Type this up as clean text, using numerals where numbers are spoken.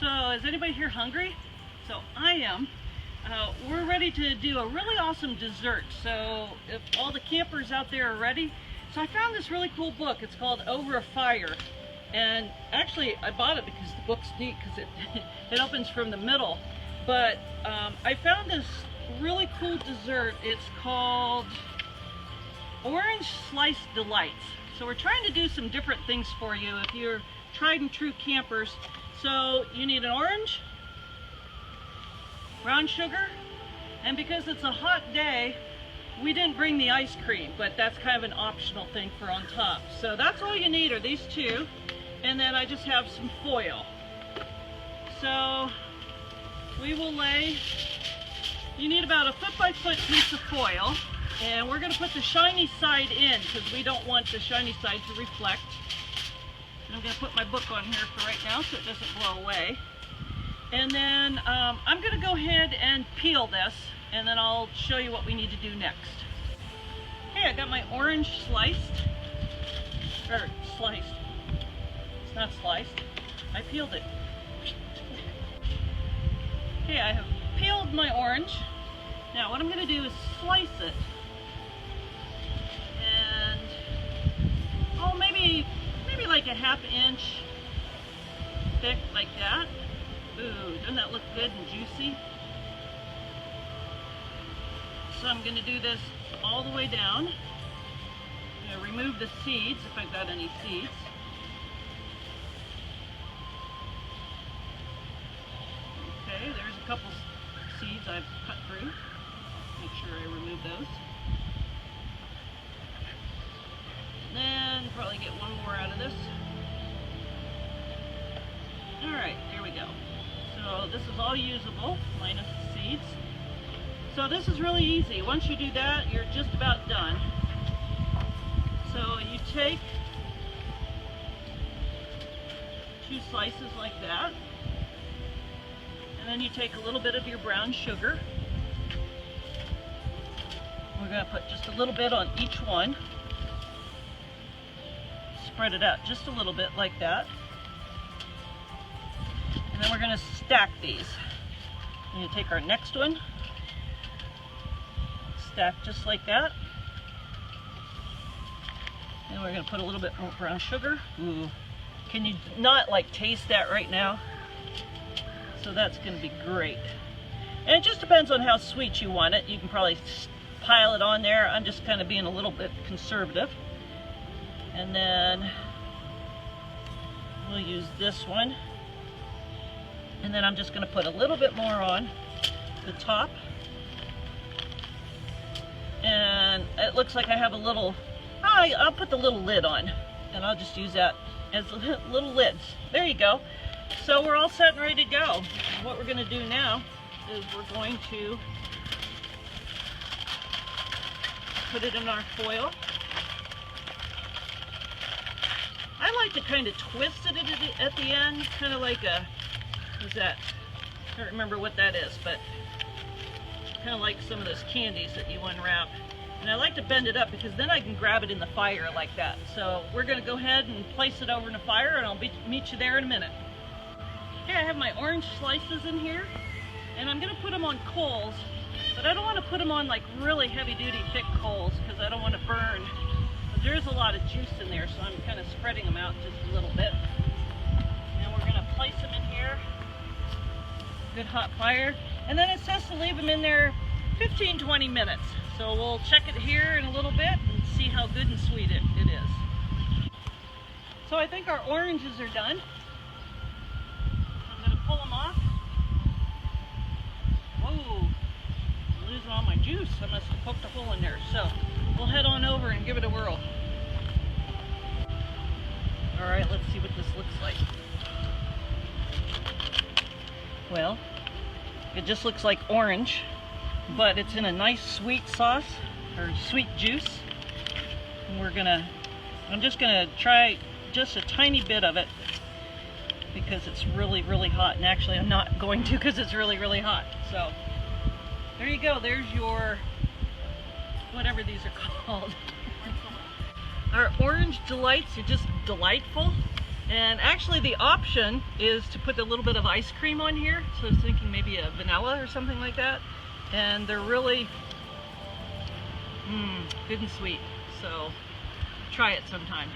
So is anybody here hungry? So I am. We're ready to do a really awesome dessert. So if all the campers out there are ready. So I found this really cool book. It's called Over a Fire. And actually I bought it because the book's neat because it opens from the middle. But I found this really cool dessert. It's called Orange Slice Delights. So we're trying to do some different things for you if you're tried and true campers. So you need an orange, brown sugar, and because it's a hot day, we didn't bring the ice cream, but that's kind of an optional thing for on top. So that's all you need are these two, and then I just have some foil. So we will lay, you need about a foot by foot piece of foil, and we're going to put the shiny side in because we don't want the shiny side to reflect. I'm going to put my book on here for right now so it doesn't blow away. And then I'm going to go ahead and peel this, and then I'll show you what we need to do next. Okay, I got my orange sliced. It's not sliced. I peeled it. Okay, I have peeled my orange. Now what I'm going to do is slice it. And, oh, maybe like a ½ inch thick like that. Ooh, doesn't that look good and juicy? So I'm going to do this all the way down. I'm going to remove the seeds if I've got any seeds. Okay, there's a couple seeds I've cut through. Make sure I remove those. Then probably get one more out of this. Alright, there we go. So this is all usable, minus the seeds. So this is really easy. Once you do that, you're just about done. So you take 2 slices like that. And then you take a little bit of your brown sugar. We're going to put just a little bit on each one. Spread it out just a little bit like that. And then we're going to stack these. And you take our next one, stack just like that. And we're going to put a little bit more brown sugar. Ooh, can you not like taste that right now? So that's going to be great. And it just depends on how sweet you want it. You can probably pile it on there. I'm just kind of being a little bit conservative. And then we'll use this one. And then I'm just going to put a little bit more on the top. And it looks like I have a little, I'll put the little lid on. And I'll just use that as little lids. There you go. So we're all set and ready to go. And what we're going to do now is we're going to put it in our foil. I like to kind of twist it at the end, kind of like a, what's that? I don't remember what that is, but kind of like some of those candies that you unwrap. And I like to bend it up because then I can grab it in the fire like that. So we're going to go ahead and place it over in the fire, and I'll meet you there in a minute. Okay, I have my orange slices in here, and I'm going to put them on coals, but I don't want to put them on like really heavy-duty thick coals because I don't want to burn. But there's a lot of juice in there, so I'm kind of spreading them out just a little bit. And we're going to place them in here. Good hot fire. And then it says to leave them in there 15-20 minutes. So we'll check it here in a little bit and see how good and sweet it is. So I think our oranges are done. I'm going to pull them off. Whoa, I'm losing all my juice. I must have poked a hole in there. So we'll head on over and give it a whirl. All right, let's see what this looks like. Well, it just looks like orange, but it's in a nice sweet sauce or sweet juice. And I'm just gonna try just a tiny bit of it because it's really, really hot. And actually I'm not going to because it's really, really hot. So there you go. There's your, whatever these are called. Our orange delights are just delightful. And actually the option is to put a little bit of ice cream on here. So I was thinking maybe a vanilla or something like that. And they're really good and sweet. So try it sometime.